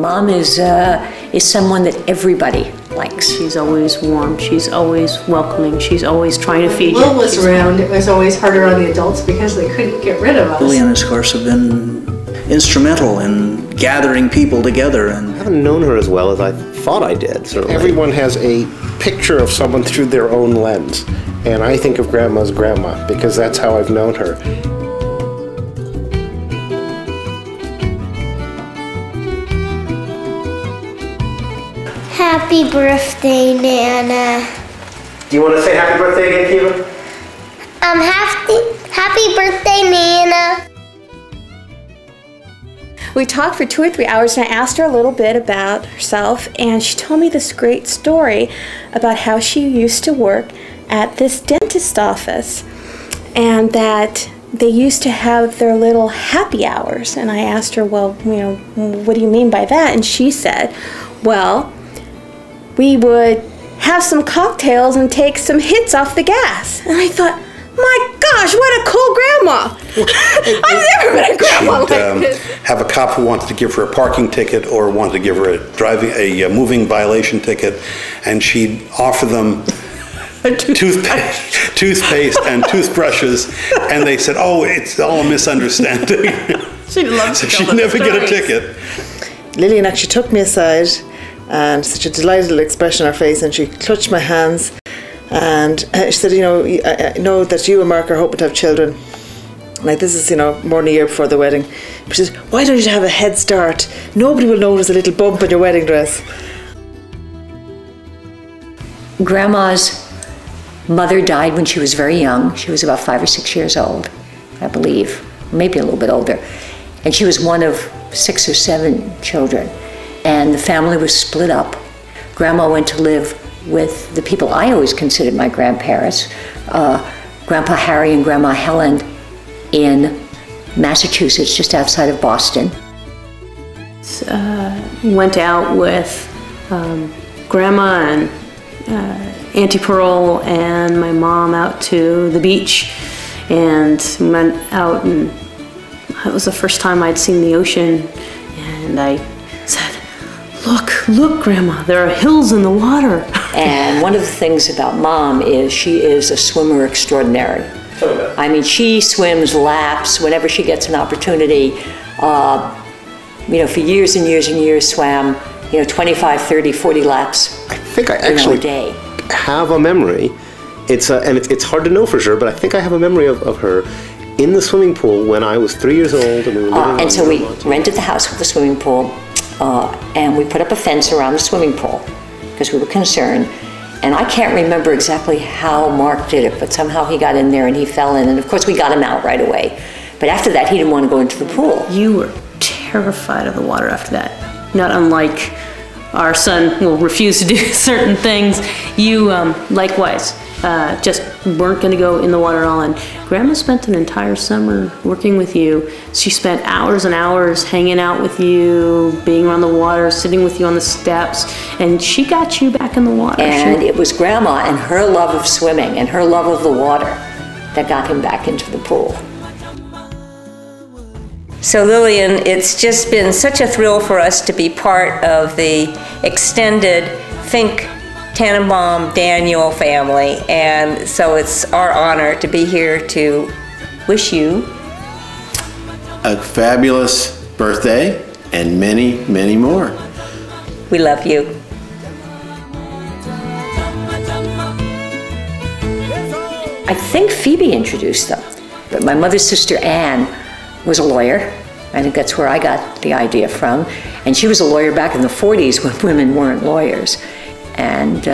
Mom is someone that everybody likes. She's always warm, she's always welcoming, she's always trying to feed you. Will was around, it was always harder on the adults because they couldn't get rid of us. Lillian, of course, have been instrumental in gathering people together. And I haven't known her as well as I thought I did, certainly. Everyone has a picture of someone through their own lens. And I think of Grandma as Grandma because that's how I've known her. Happy birthday, Nana. Do you want to say happy birthday again, Kiva? Happy birthday, Nana. We talked for 2 or 3 hours and I asked her a little bit about herself, and she told me this great story about how she used to work at this dentist office and that they used to have their little happy hours. And I asked her, well, you know, what do you mean by that? And she said, well, we would have some cocktails and take some hits off the gas. And I thought, my gosh, what a cool grandma. I've never met a grandma like this. Have a cop who wanted to give her a parking ticket or wanted to give her a moving violation ticket, and she'd offer them toothpaste and toothbrushes, and they said, oh, it's all a misunderstanding. She'd love to She'd never get a ticket. Lillian actually took me aside, and such a delighted little expression on her face, and she clutched my hands. And she said, you know, I know that you and Mark are hoping to have children. Like, this is, you know, more than a year before the wedding. She says, why don't you have a head start? Nobody will notice a little bump in your wedding dress. Grandma's mother died when she was very young. She was about 5 or 6 years old, I believe, maybe a little bit older. And she was one of 6 or 7 children. And the family was split up. Grandma went to live with the people I always considered my grandparents, Grandpa Harry and Grandma Helen in Massachusetts, just outside of Boston. Went out with Grandma and Auntie Pearl and my mom out to the beach, and went out, and it was the first time I'd seen the ocean, and I said, look, Grandma, there are hills in the water. And one of the things about Mom is she is a swimmer extraordinary. I mean, she swims laps whenever she gets an opportunity. You know, for years and years and years swam, you know, 25, 30, 40 laps. I think I actually a day. have a memory. And it's hard to know for sure, but I think I have a memory of her in the swimming pool when I was 3 years old. And we were living and so we rented the house with a swimming pool. And we put up a fence around the swimming pool because we were concerned. And I can't remember exactly how Mark did it, but somehow he got in there and he fell in. And of course we got him out right away. But after that, he didn't want to go into the pool. You were terrified of the water after that. Not unlike our son will refuse to do certain things. You, likewise, just weren't going to go in the water at all. And Grandma spent an entire summer working with you. She spent hours and hours hanging out with you, being around the water, sitting with you on the steps, and she got you back in the water. And it was Grandma and her love of swimming and her love of the water that got him back into the pool. So Lillian, it's just been such a thrill for us to be part of the extended Fink Tannenbaum Daniel family, and so it's our honor to be here to wish you a fabulous birthday and many, many more. We love you. I think Phoebe introduced them, but my mother's sister Anne was a lawyer. I think that's where I got the idea from. And she was a lawyer back in the 40s when women weren't lawyers. And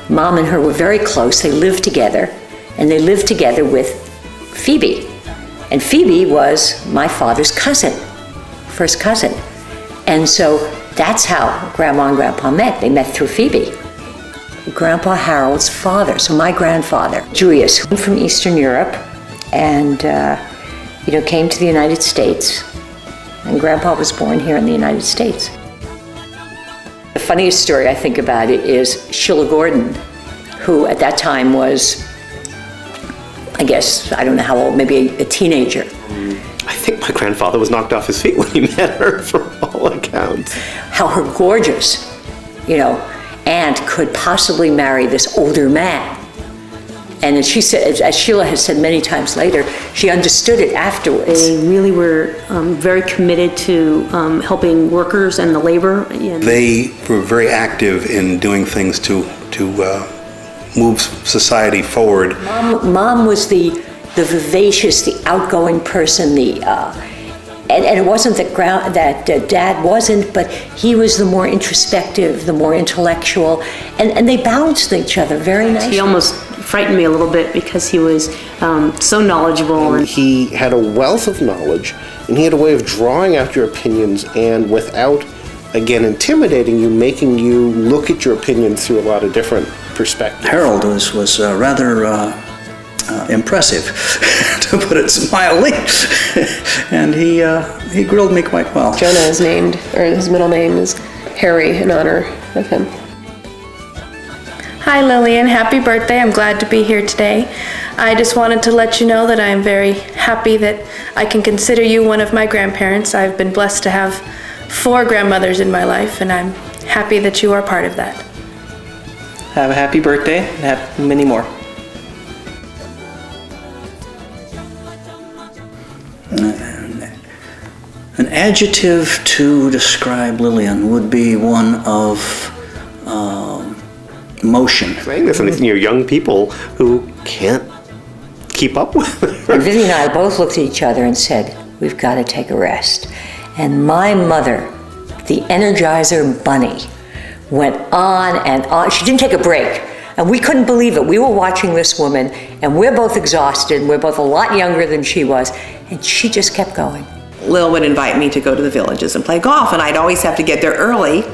Mom and her were very close. They lived together, and they lived together with Phoebe. And Phoebe was my father's cousin, first cousin. And so that's how Grandma and Grandpa met. They met through Phoebe. Grandpa Harold's father, so my grandfather, Julius, from Eastern Europe, and came to the United States. And Grandpa was born here in the United States. The funniest story I think about it is Sheila Gordon, who at that time was, I guess, I don't know how old, maybe a teenager. I think my grandfather was knocked off his feet when he met her, from all accounts. How her gorgeous, aunt could possibly marry this older man. And as she said, as Sheila has said many times later, she understood it afterwards. They really were very committed to helping workers and the labor. They were very active in doing things to move society forward. Mom was the vivacious, the outgoing person, and it wasn't that Dad wasn't, but he was the more introspective, the more intellectual, and they balanced each other very nicely. He almost frightened me a little bit because he was so knowledgeable. And he had a wealth of knowledge, and he had a way of drawing out your opinions, and without, again, intimidating you, making you look at your opinion through a lot of different perspectives. Harold was rather impressive, to put it mildly, and he grilled me quite well. Jonah is named, or his middle name is Harry in honor of him. Hi Lillian, happy birthday. I'm glad to be here today. I just wanted to let you know that I am very happy that I can consider you one of my grandparents. I've been blessed to have 4 grandmothers in my life, and I'm happy that you are part of that. Have a happy birthday and have many more. An adjective to describe Lillian would be one of motion. Saying this, and young people who can't keep up with her. And Vivi and I both looked at each other and said, we've got to take a rest. And my mother, the Energizer Bunny, went on and on. She didn't take a break. And we couldn't believe it. We were watching this woman, and we're both exhausted, and we're both a lot younger than she was, and she just kept going. Lil would invite me to go to the villages and play golf, and I'd always have to get there early,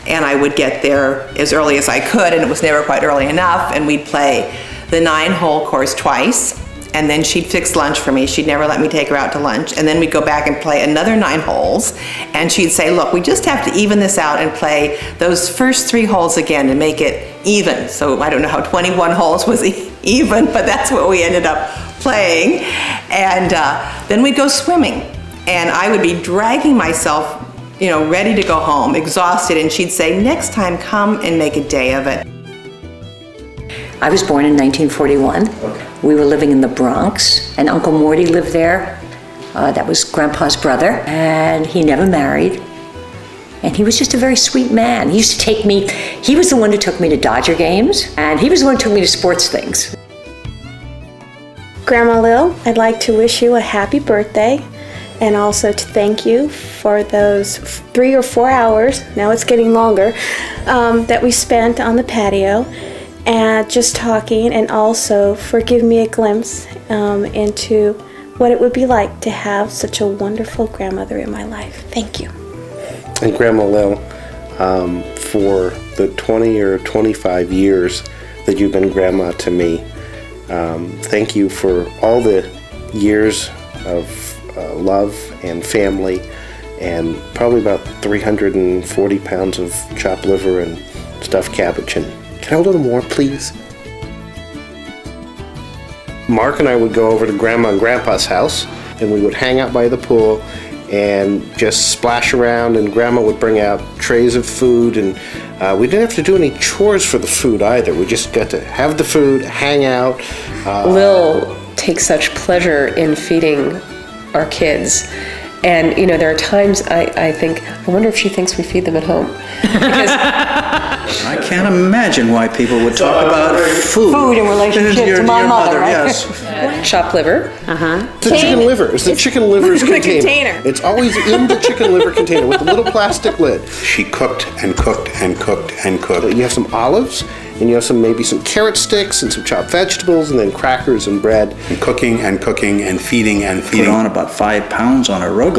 and I would get there as early as I could, and it was never quite early enough, and we'd play the 9-hole course twice, and then she'd fix lunch for me. She'd never let me take her out to lunch, and then we'd go back and play another 9 holes, and she'd say, look, we just have to even this out and play those first 3 holes again to make it even. So I don't know how 21 holes was even, but that's what we ended up playing. And then we'd go swimming, and I would be dragging myself, ready to go home, exhausted, and she'd say, next time come and make a day of it. I was born in 1941. Okay. We were living in the Bronx, and Uncle Morty lived there. That was Grandpa's brother, and he never married. And he was just a very sweet man. He used to take me, he was the one who took me to Dodger games, and he was the one who took me to sports things. Grandma Lil, I'd like to wish you a happy birthday, and also to thank you for those 3 or 4 hours, now it's getting longer, that we spent on the patio and just talking, and also for giving me a glimpse into what it would be like to have such a wonderful grandmother in my life. Thank you. And Grandma Lil, for the 20 or 25 years that you've been grandma to me, thank you for all the years of love and family, and probably about 340 pounds of chopped liver and stuffed cabbage. And can I have a little more, please? Mark and I would go over to Grandma and Grandpa's house, and we would hang out by the pool and just splash around, and Grandma would bring out trays of food, and we didn't have to do any chores for the food either. We just got to have the food, hang out. Lil takes such pleasure in feeding our kids. And, there are times I think, I wonder if she thinks we feed them at home. Because I can't imagine why people would talk about food. Food in relationship to my mother, right? Yes. Chopped liver. The chicken liver. It's the chicken liver's container. It's always in the chicken liver container with a little plastic lid. She cooked and cooked and cooked and cooked. You have some olives, and you have maybe some carrot sticks and some chopped vegetables, and then crackers and bread. And cooking and cooking and feeding and feeding. Put on about 5 pounds on a rugula.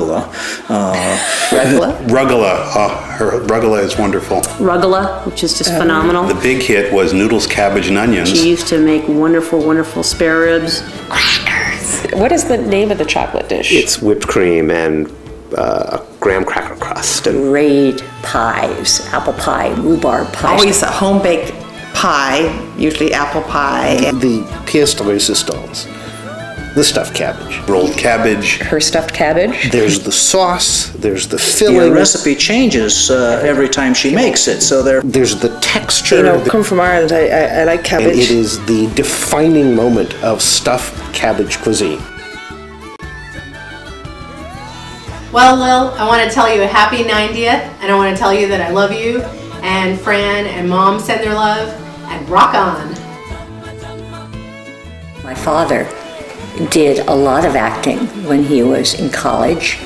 Her rugula is wonderful. Rugula, which is just phenomenal. The big hit was noodles, cabbage, and onions. She used to make wonderful, wonderful spare ribs. Crackers. What is the name of the chocolate dish? It's whipped cream and graham cracker crust. And Great pies, apple pie, rhubarb pie. Always a home-baked pie, usually apple pie. The pièce de résistance the stuffed cabbage. Rolled cabbage. Her stuffed cabbage. There's the sauce, there's the filling. The recipe changes every time she makes it, so there's the texture. You know, come from Ireland, I like cabbage. And it is the defining moment of stuffed cabbage cuisine. Well, Lil, I want to tell you a happy 90th, and I want to tell you that I love you, and Fran and Mom send their love, and rock on. My father did a lot of acting when he was in college.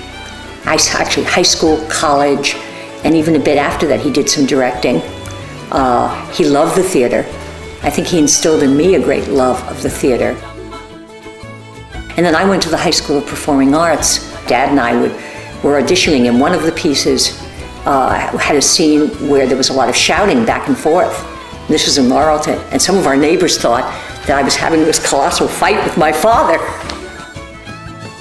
Actually, high school, college, and even a bit after that, he did some directing. He loved the theater. I think he instilled in me a great love of the theater. And then I went to the High School of Performing Arts. Dad and I were auditioning, and one of the pieces had a scene where there was a lot of shouting back and forth. This was in Laurelton, and some of our neighbors thought that I was having this colossal fight with my father.